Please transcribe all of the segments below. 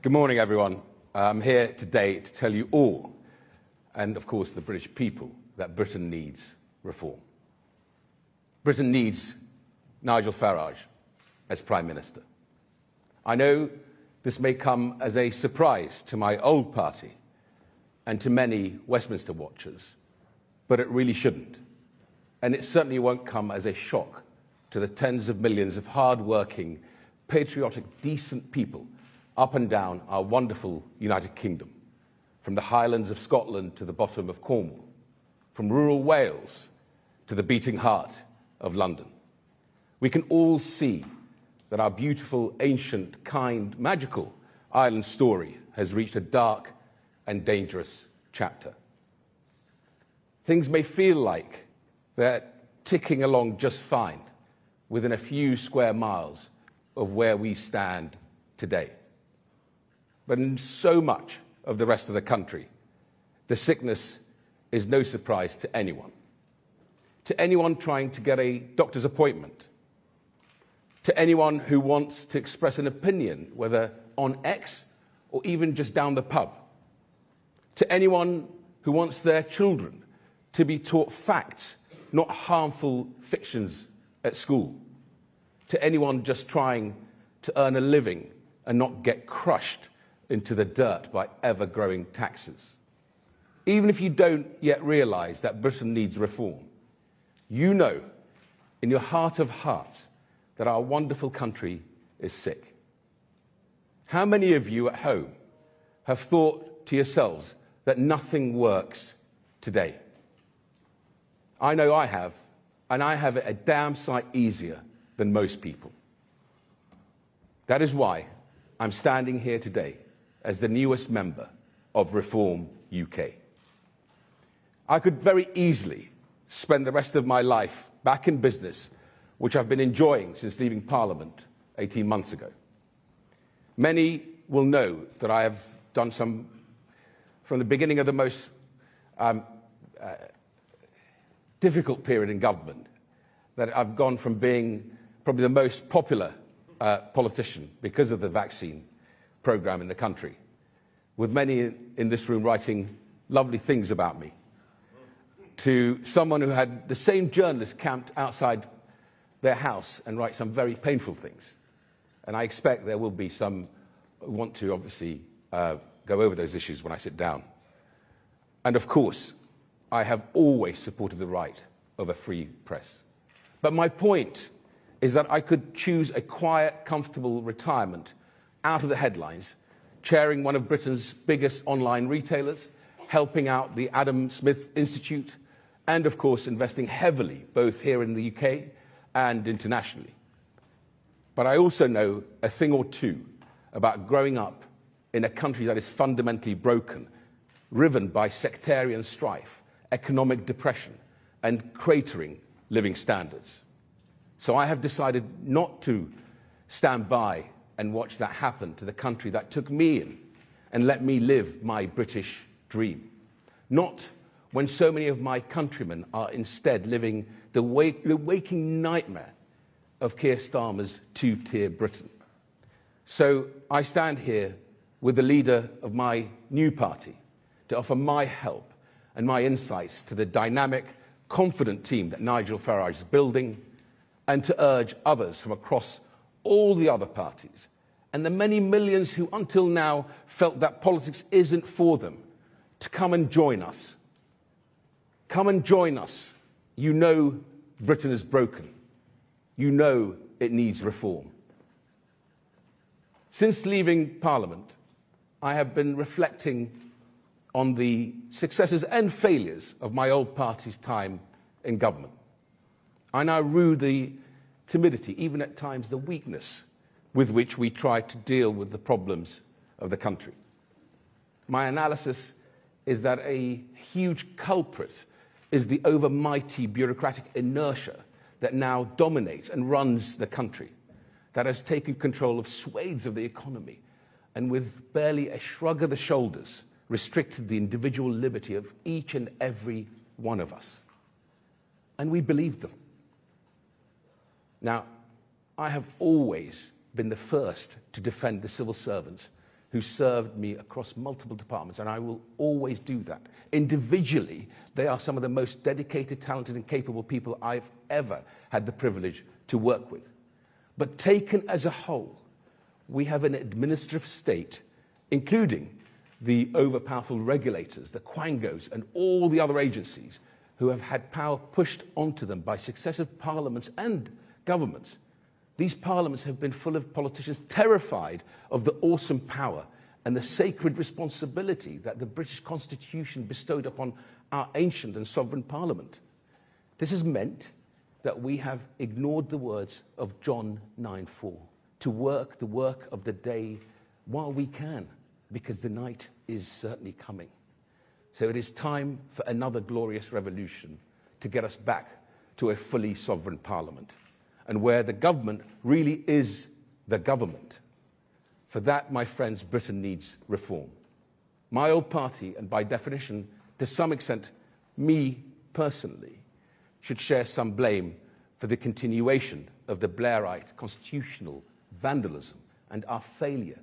Good morning, everyone. I'm here today to tell you all, and of course the British people, that Britain needs reform. Britain needs Nigel Farage as Prime Minister. I know this may come as a surprise to my old party and to many Westminster watchers, but it really shouldn't. And it certainly won't come as a shock to the tens of millions of hard-working, patriotic, decent people up and down our wonderful United Kingdom, from the Highlands of Scotland to the bottom of Cornwall, from rural Wales to the beating heart of London. We can all see that our beautiful, ancient, kind, magical island story has reached a dark and dangerous chapter. Things may feel like they're ticking along just fine within a few square miles of where we stand today. But in so much of the rest of the country, the sickness is no surprise to anyone. To anyone trying to get a doctor's appointment, to anyone who wants to express an opinion, whether on X or even just down the pub, to anyone who wants their children to be taught facts, not harmful fictions at school, to anyone just trying to earn a living and not get crushed into the dirt by ever-growing taxes. Even if you don't yet realise that Britain needs reform, you know in your heart of hearts that our wonderful country is sick. How many of you at home have thought to yourselves that nothing works today? I know I have, and I have it a damn sight easier than most people. That is why I'm standing here today as the newest member of Reform UK. I could very easily spend the rest of my life back in business, which I've been enjoying since leaving Parliament 18 months ago. Many will know that I have done some, from the beginning of the most difficult period in government, that I've gone from being probably the most popular politician because of the vaccine programme in the country, with many in this room writing lovely things about me, to someone who had the same journalist camped outside their house and write some very painful things. And I expect there will be some who want to obviously go over those issues when I sit down. And of course, I have always supported the right of a free press. But my point is that I could choose a quiet, comfortable retirement out of the headlines, chairing one of Britain's biggest online retailers, helping out the Adam Smith Institute, and of course investing heavily both here in the UK and internationally. But I also know a thing or two about growing up in a country that is fundamentally broken, riven by sectarian strife, economic depression, and cratering living standards. So I have decided not to stand by and watch that happen to the country that took me in and let me live my British dream. Not when so many of my countrymen are instead living the waking nightmare of Keir Starmer's two-tier Britain. So I stand here with the leader of my new party to offer my help and my insights to the dynamic, confident team that Nigel Farage is building, and to urge others from across all the other parties, and the many millions who until now felt that politics isn't for them, to come and join us. Come and join us. You know Britain is broken. You know it needs reform. Since leaving Parliament, I have been reflecting on the successes and failures of my old party's time in government. I now rue the timidity, even at times the weakness, with which we try to deal with the problems of the country. My analysis is that a huge culprit is the overmighty bureaucratic inertia that now dominates and runs the country, that has taken control of swathes of the economy and with barely a shrug of the shoulders restricted the individual liberty of each and every one of us. and we believed them. Now, I have always been the first to defend the civil servants who served me across multiple departments, and I will always do that. Individually, they are some of the most dedicated, talented, and capable people I've ever had the privilege to work with. But taken as a whole, we have an administrative state, including the over-powerful regulators, the quangos, and all the other agencies who have had power pushed onto them by successive parliaments and governments. These parliaments have been full of politicians terrified of the awesome power and the sacred responsibility that the British Constitution bestowed upon our ancient and sovereign parliament. This has meant that we have ignored the words of John 9:4, to work the work of the day while we can, because the night is certainly coming. So it is time for another glorious revolution to get us back to a fully sovereign parliament, and where the government really is the government. For that, my friends, Britain needs reform. My old party, and by definition, to some extent, me personally, should share some blame for the continuation of the Blairite constitutional vandalism and our failure,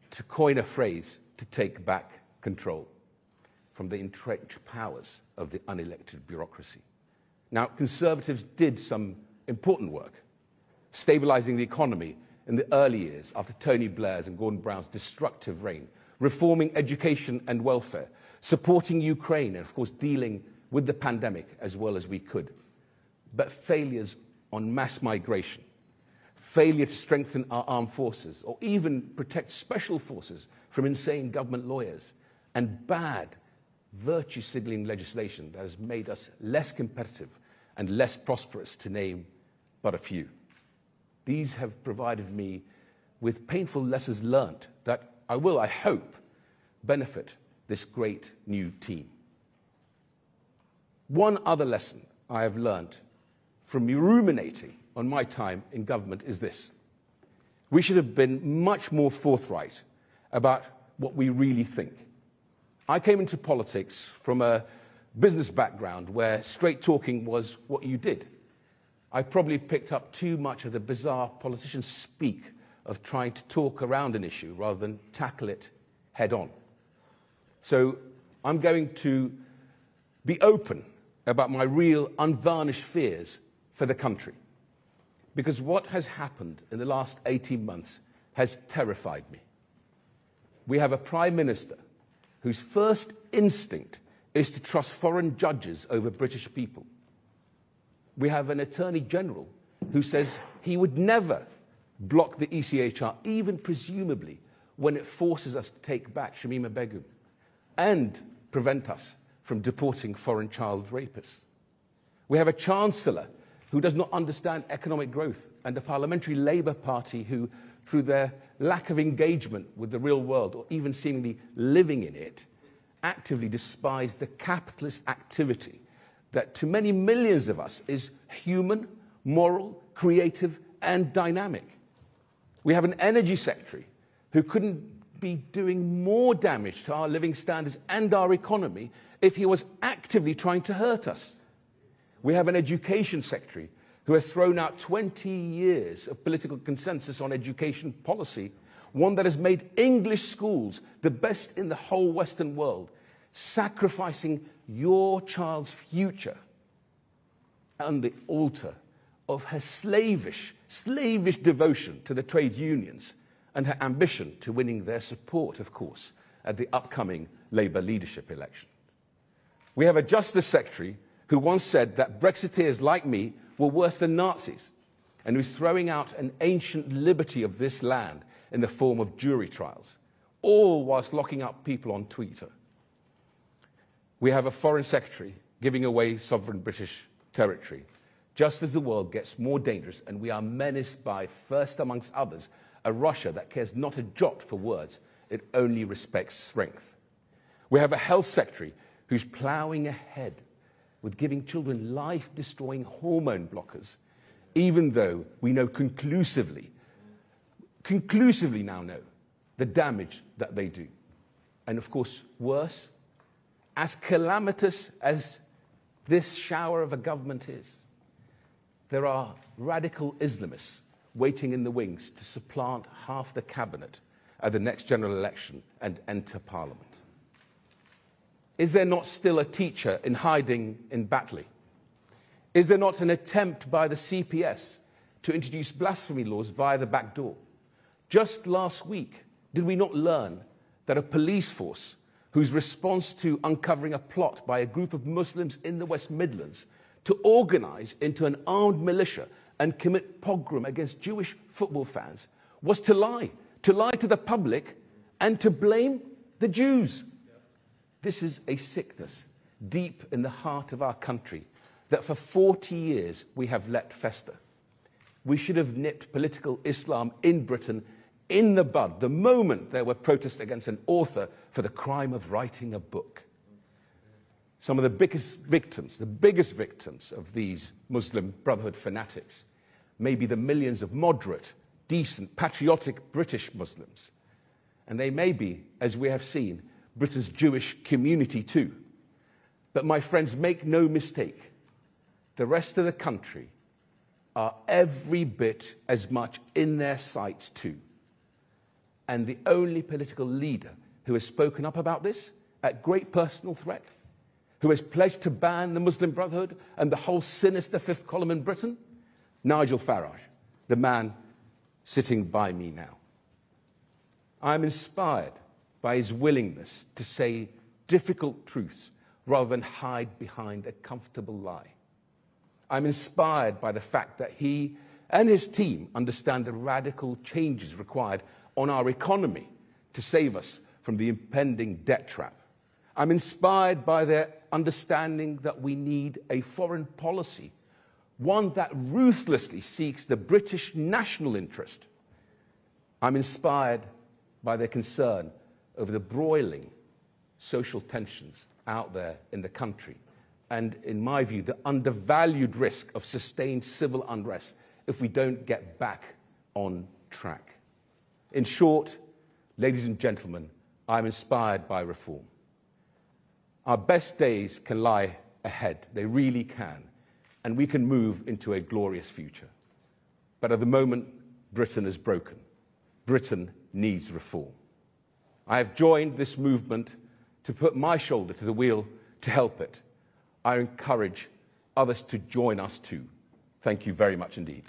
to coin a phrase, to take back control from the entrenched powers of the unelected bureaucracy. Now, Conservatives did some important work, stabilising the economy in the early years after Tony Blair's and Gordon Brown's destructive reign, reforming education and welfare, supporting Ukraine, and of course dealing with the pandemic as well as we could. But failures on mass migration, failure to strengthen our armed forces or even protect special forces from insane government lawyers, and bad virtue-signalling legislation that has made us less competitive and less prosperous, to name but a few. These have provided me with painful lessons learnt that I will, I hope, benefit this great new team. One other lesson I have learnt from ruminating on my time in government is this: we should have been much more forthright about what we really think. I came into politics from a business background where straight talking was what you did. I probably picked up too much of the bizarre politicians speak of trying to talk around an issue rather than tackle it head on. So I'm going to be open about my real unvarnished fears for the country, because what has happened in the last 18 months has terrified me. We have a Prime Minister whose first instinct is to trust foreign judges over British people. We have an Attorney General who says he would never block the ECHR, even presumably when it forces us to take back Shamima Begum and prevent us from deporting foreign child rapists. We have a Chancellor who does not understand economic growth, and a parliamentary Labour Party who, through their lack of engagement with the real world, or even seemingly living in it, actively despise the capitalist activity that to many millions of us is human, moral, creative, and dynamic. We have an energy secretary who couldn't be doing more damage to our living standards and our economy if he was actively trying to hurt us. We have an education secretary who has thrown out 20 years of political consensus on education policy, one that has made English schools the best in the whole Western world, sacrificing your child's future on the altar of her slavish devotion to the trade unions and her ambition to winning their support, of course, at the upcoming Labour leadership election. We have a Justice Secretary who once said that Brexiteers like me were worse than Nazis, and who's throwing out an ancient liberty of this land in the form of jury trials, all whilst locking up people on Twitter. We have a Foreign Secretary giving away sovereign British territory, just as the world gets more dangerous and we are menaced by, first amongst others, a Russia that cares not a jot for words, it only respects strength. We have a Health Secretary who's ploughing ahead with giving children life-destroying hormone blockers, even though we know conclusively now know the damage that they do. And of course, worse, as calamitous as this shower of a government is. There are radical Islamists waiting in the wings to supplant half the cabinet at the next general election and enter Parliament. Is there not still a teacher in hiding in Batley? Is there not an attempt by the CPS to introduce blasphemy laws via the back door? Just last week, did we not learn that a police force whose response to uncovering a plot by a group of Muslims in the West Midlands to organise into an armed militia and commit pogrom against Jewish football fans was to lie to the public and to blame the Jews? This is a sickness deep in the heart of our country that for 40 years we have let fester. We should have nipped political Islam in Britain in the bud the moment there were protests against an author for the crime of writing a book. Some of the biggest victims of these Muslim Brotherhood fanatics may be the millions of moderate, decent, patriotic British Muslims. And they may be, as we have seen, Britain's Jewish community too. But my friends, make no mistake, the rest of the country are every bit as much in their sights too. And the only political leader who has spoken up about this at great personal threat, who has pledged to ban the Muslim Brotherhood and the whole sinister fifth column in Britain, Nigel Farage, the man sitting by me now. I am inspired by his willingness to say difficult truths rather than hide behind a comfortable lie. I'm inspired by the fact that he and his team understand the radical changes required on our economy to save us from the impending debt trap. I'm inspired by their understanding that we need a foreign policy, one that ruthlessly seeks the British national interest. I'm inspired by their concern over the broiling social tensions out there in the country, and, in my view, the undervalued risk of sustained civil unrest if we don't get back on track. In short, ladies and gentlemen, I'm inspired by reform. Our best days can lie ahead, they really can, and we can move into a glorious future. But at the moment, Britain is broken. Britain needs reform. I have joined this movement to put my shoulder to the wheel to help it. I encourage others to join us too. Thank you very much indeed.